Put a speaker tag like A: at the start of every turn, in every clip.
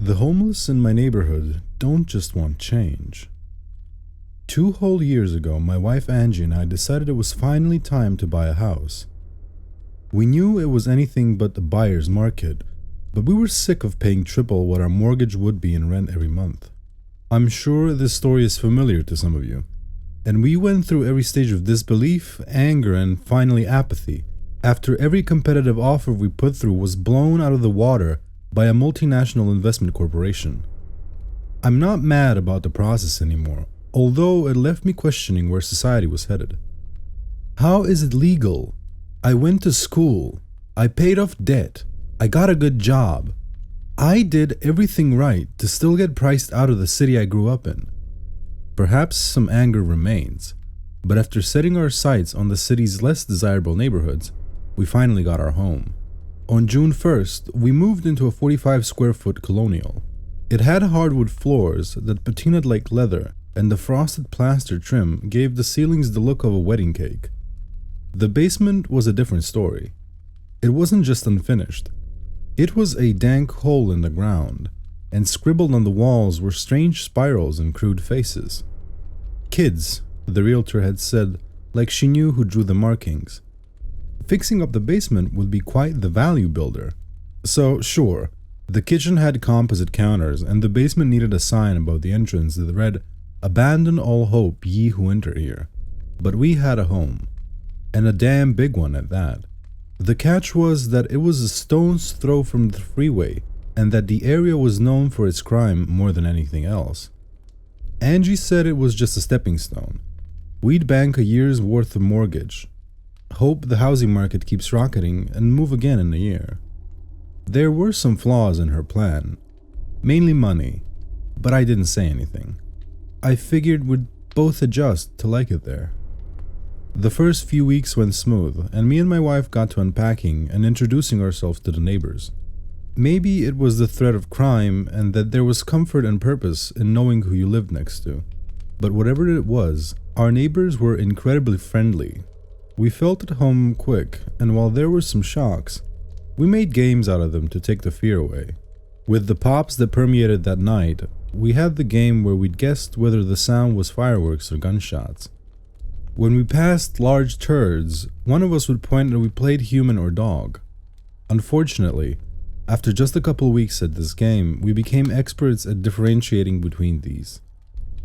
A: The homeless in my neighborhood don't just want change. 2 whole years ago, my wife Angie and I decided it was finally time to buy a house. We knew it was anything but the buyer's market, but we were sick of paying triple what our mortgage would be in rent every month. I'm sure this story is familiar to some of you, and we went through every stage of disbelief, anger, and finally apathy, after every competitive offer we put through was blown out of the water by a multinational investment corporation. I'm not mad about the process anymore, although it left me questioning where society was headed. How is it legal? I went to school. I paid off debt. I got a good job. I did everything right to still get priced out of the city I grew up in. Perhaps some anger remains, but after setting our sights on the city's less desirable neighborhoods, we finally got our home. On June 1st, we moved into a 45 square foot colonial. It had hardwood floors that patinaed like leather, and the frosted plaster trim gave the ceilings the look of a wedding cake. The basement was a different story. It wasn't just unfinished. It was a dank hole in the ground, and scribbled on the walls were strange spirals and crude faces. Kids, the realtor had said, like she knew who drew the markings. Fixing up the basement would be quite the value builder. So, sure, the kitchen had composite counters, and the basement needed a sign above the entrance that read, "Abandon all hope, ye who enter here." But we had a home, and a damn big one at that. The catch was that it was a stone's throw from the freeway, and that the area was known for its crime more than anything else. Angie said it was just a stepping stone. We'd bank a year's worth of mortgage, hope the housing market keeps rocketing, and move again in a year. There were some flaws in her plan, mainly money, but I didn't say anything. I figured we'd both adjust to like it there. The first few weeks went smooth, and me and my wife got to unpacking and introducing ourselves to the neighbors. Maybe it was the threat of crime and that there was comfort and purpose in knowing who you lived next to. But whatever it was, our neighbors were incredibly friendly. We felt at home quick, and while there were some shocks, we made games out of them to take the fear away. With the pops that permeated that night, we had the game where we'd guessed whether the sound was fireworks or gunshots. When we passed large turds, one of us would point and we played human or dog. Unfortunately, after just a couple weeks at this game, we became experts at differentiating between these.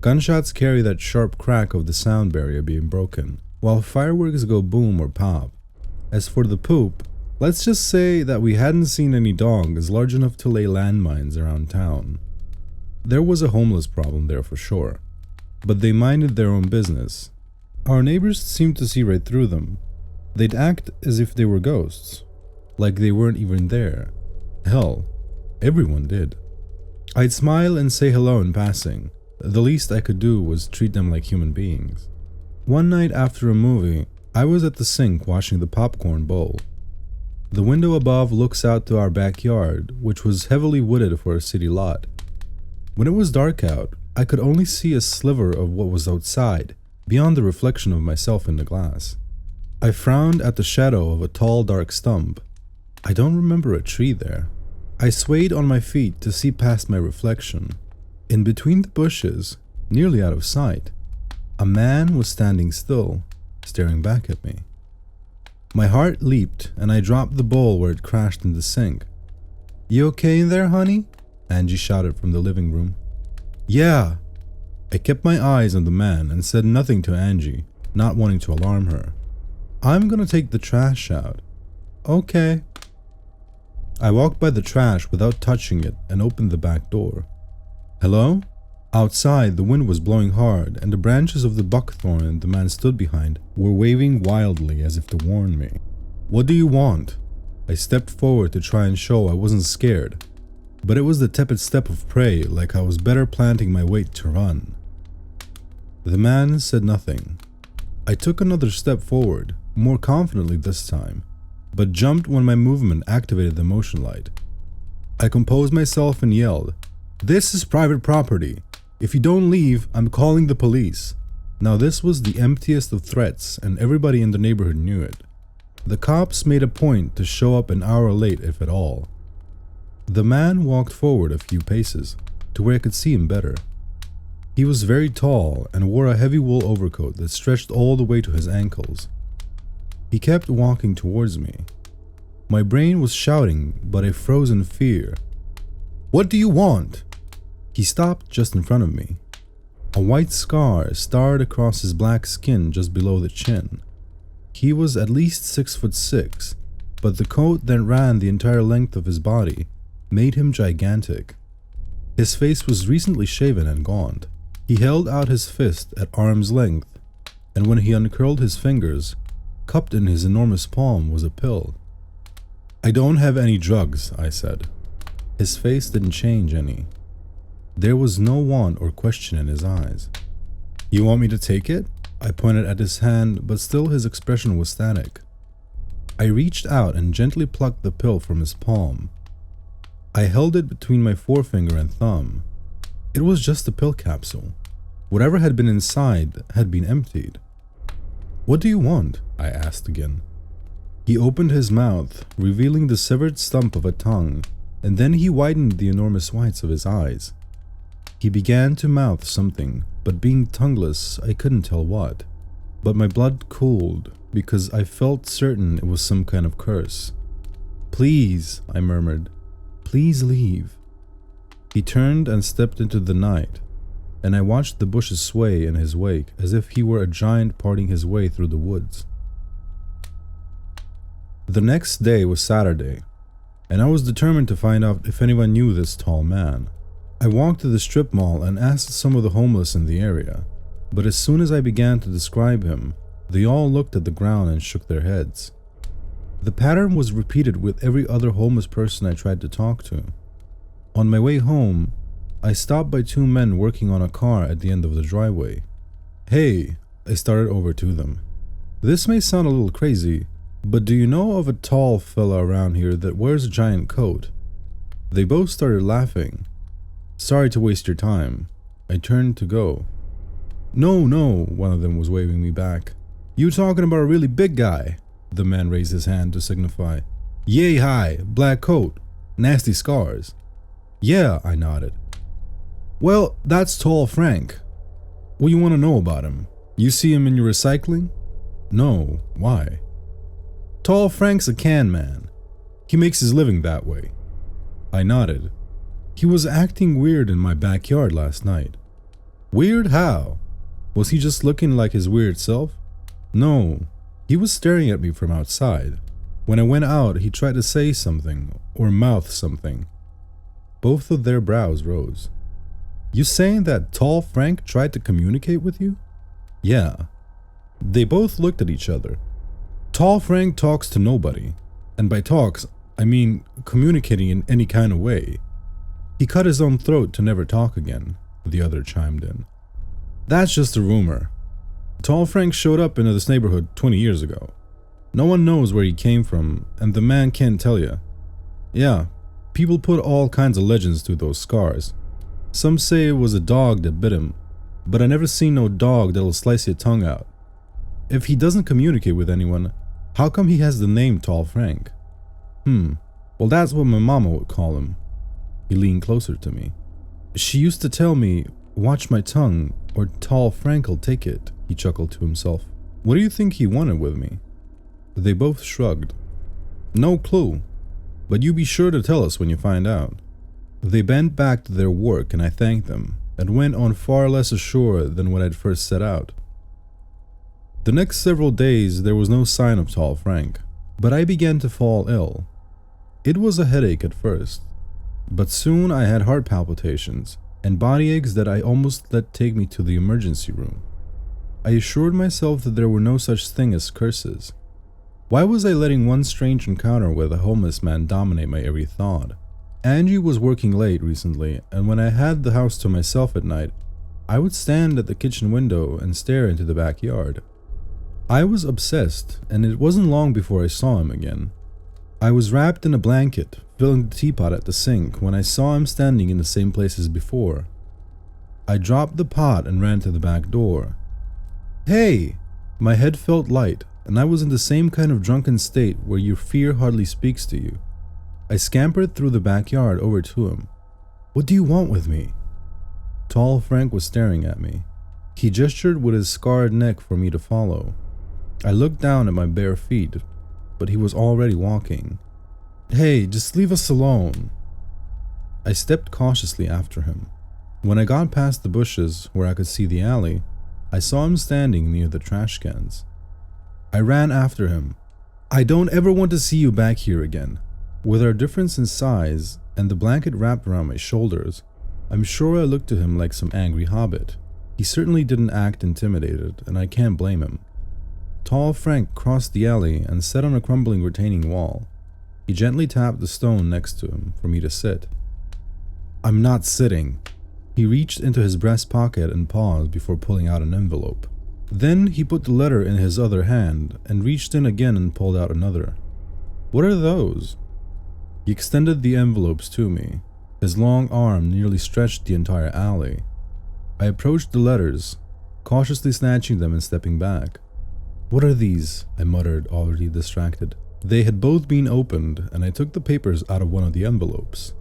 A: Gunshots carry that sharp crack of the sound barrier being broken, while fireworks go boom or pop. As for the poop, let's just say that we hadn't seen any dogs large enough to lay landmines around town. There was a homeless problem there for sure, but they minded their own business. Our neighbors seemed to see right through them. They'd act as if they were ghosts, like they weren't even there. Hell, everyone did. I'd smile and say hello in passing. The least I could do was treat them like human beings. One night after a movie, I was at the sink washing the popcorn bowl. The window above looks out to our backyard, which was heavily wooded for a city lot. When it was dark out, I could only see a sliver of what was outside, beyond the reflection of myself in the glass. I frowned at the shadow of a tall, dark stump. I don't remember a tree there. I swayed on my feet to see past my reflection. In between the bushes, nearly out of sight, a man was standing still, staring back at me. My heart leaped, and I dropped the bowl where it crashed in the sink. "You okay in there, honey?" Angie shouted from the living room. "Yeah." I kept my eyes on the man and said nothing to Angie, not wanting to alarm her. "I'm gonna take the trash out." "Okay." I walked by the trash without touching it and opened the back door. "Hello?" Outside, the wind was blowing hard, and the branches of the buckthorn the man stood behind were waving wildly as if to warn me. "What do you want?" I stepped forward to try and show I wasn't scared, but it was the tepid step of prey, like I was better planting my weight to run. The man said nothing. I took another step forward, more confidently this time, but jumped when my movement activated the motion light. I composed myself and yelled, "This is private property. If you don't leave, I'm calling the police." Now this was the emptiest of threats, and everybody in the neighborhood knew it. The cops made a point to show up an hour late if at all. The man walked forward a few paces to where I could see him better. He was very tall and wore a heavy wool overcoat that stretched all the way to his ankles. He kept walking towards me. My brain was shouting, but I froze in fear. "What do you want?" He stopped just in front of me. A white scar starred across his black skin just below the chin. He was at least 6'6", but the coat that ran the entire length of his body made him gigantic. His face was recently shaven and gaunt. He held out his fist at arm's length, and when he uncurled his fingers, cupped in his enormous palm was a pill. "I don't have any drugs," I said. His face didn't change any. There was no want or question in his eyes. "You want me to take it?" I pointed at his hand, but still his expression was static. I reached out and gently plucked the pill from his palm. I held it between my forefinger and thumb. It was just a pill capsule. Whatever had been inside had been emptied. "What do you want?" I asked again. He opened his mouth, revealing the severed stump of a tongue, and then he widened the enormous whites of his eyes. He began to mouth something, but being tongueless, I couldn't tell what. But my blood cooled, because I felt certain it was some kind of curse. "Please," I murmured, "please leave." He turned and stepped into the night, and I watched the bushes sway in his wake as if he were a giant parting his way through the woods. The next day was Saturday, and I was determined to find out if anyone knew this tall man. I walked to the strip mall and asked some of the homeless in the area, but as soon as I began to describe him, they all looked at the ground and shook their heads. The pattern was repeated with every other homeless person I tried to talk to. On my way home, I stopped by two men working on a car at the end of the driveway. "Hey," I started over to them. "This may sound a little crazy, but do you know of a tall fella around here that wears a giant coat?" They both started laughing. "Sorry to waste your time." I turned to go. No, one of them was waving me back. "You talking about a really big guy?" The man raised his hand to signify. "Yay high, black coat, nasty scars." "Yeah," I nodded. "Well, that's Tall Frank. What do you want to know about him? You see him in your recycling?" "No, why?" "Tall Frank's a can man. He makes his living that way." I nodded. "He was acting weird in my backyard last night." "Weird how? Was he just looking like his weird self?" "No, he was staring at me from outside. When I went out, he tried to say something, or mouth something." Both of their brows rose. "You saying that Tall Frank tried to communicate with you?" "Yeah." They both looked at each other. "Tall Frank talks to nobody. And by talks, I mean communicating in any kind of way. He cut his own throat to never talk again," the other chimed in. "That's just a rumor. Tall Frank showed up into this neighborhood 20 years ago. No one knows where he came from, and the man can't tell you. Yeah, people put all kinds of legends to those scars. Some say it was a dog that bit him, but I never seen no dog that'll slice your tongue out. If he doesn't communicate with anyone, how come he has the name Tall Frank?" Well, that's what my mama would call him." He leaned closer to me. "She used to tell me, 'Watch my tongue, or Tall Frank'll take it,'" he chuckled to himself. "What do you think he wanted with me?" They both shrugged. "No clue, but you be sure to tell us when you find out." They bent back to their work and I thanked them, and went on far less ashore than when I'd first set out. The next several days there was no sign of Tall Frank, but I began to fall ill. It was a headache at first, but soon I had heart palpitations and body aches that I almost let take me to the emergency room. I assured myself that there were no such thing as curses. Why was I letting one strange encounter with a homeless man dominate my every thought? Angie was working late recently, and when I had the house to myself at night, I would stand at the kitchen window and stare into the backyard. I was obsessed, and it wasn't long before I saw him again. I was wrapped in a blanket, filling the teapot at the sink, when I saw him standing in the same place as before. I dropped the pot and ran to the back door. "Hey!" My head felt light, and I was in the same kind of drunken state where your fear hardly speaks to you. I scampered through the backyard over to him. "What do you want with me?" Tall Frank was staring at me. He gestured with his scarred neck for me to follow. I looked down at my bare feet, but he was already walking. "Hey, just leave us alone." I stepped cautiously after him. When I got past the bushes where I could see the alley, I saw him standing near the trash cans. I ran after him. "I don't ever want to see you back here again." With our difference in size and the blanket wrapped around my shoulders, I'm sure I looked to him like some angry hobbit. He certainly didn't act intimidated, and I can't blame him. Tall Frank crossed the alley and sat on a crumbling retaining wall. He gently tapped the stone next to him for me to sit. "I'm not sitting." He reached into his breast pocket and paused before pulling out an envelope. Then he put the letter in his other hand and reached in again and pulled out another. "What are those?" He extended the envelopes to me. His long arm nearly stretched the entire alley. I approached the letters, cautiously snatching them and stepping back. "What are these?" I muttered, already distracted. They had both been opened, and I took the papers out of one of the envelopes.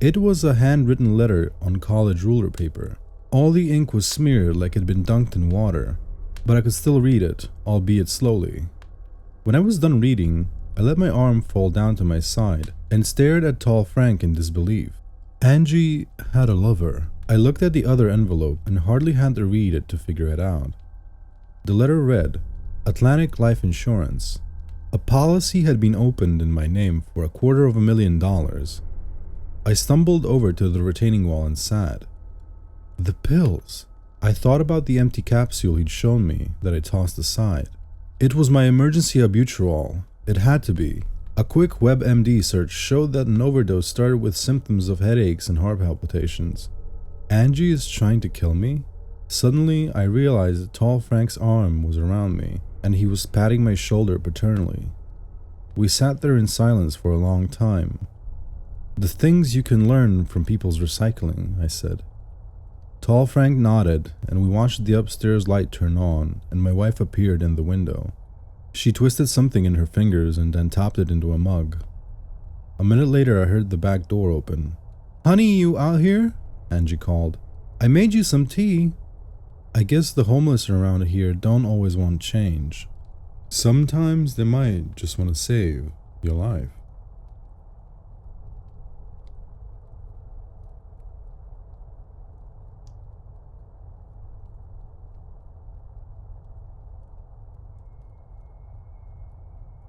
A: It was a handwritten letter on college ruler paper. All the ink was smeared like it had been dunked in water, but I could still read it, albeit slowly. When I was done reading, I let my arm fall down to my side and stared at Tall Frank in disbelief. Angie had a lover. I looked at the other envelope and hardly had to read it to figure it out. The letter read, "Atlantic Life Insurance." A policy had been opened in my name for $250,000. I stumbled over to the retaining wall and sat. The pills. I thought about the empty capsule he'd shown me that I tossed aside. It was my emergency albuterol. It had to be. A quick WebMD search showed that an overdose started with symptoms of headaches and heart palpitations. Angie is trying to kill me? Suddenly, I realized that Tall Frank's arm was around me, and he was patting my shoulder paternally. We sat there in silence for a long time. "The things you can learn from people's recycling," I said. Tall Frank nodded, and we watched the upstairs light turn on, and my wife appeared in the window. She twisted something in her fingers and then topped it into a mug. A minute later, I heard the back door open. "Honey, you out here?" Angie called. "I made you some tea." I guess the homeless around here don't always want change. Sometimes they might just want to save your life.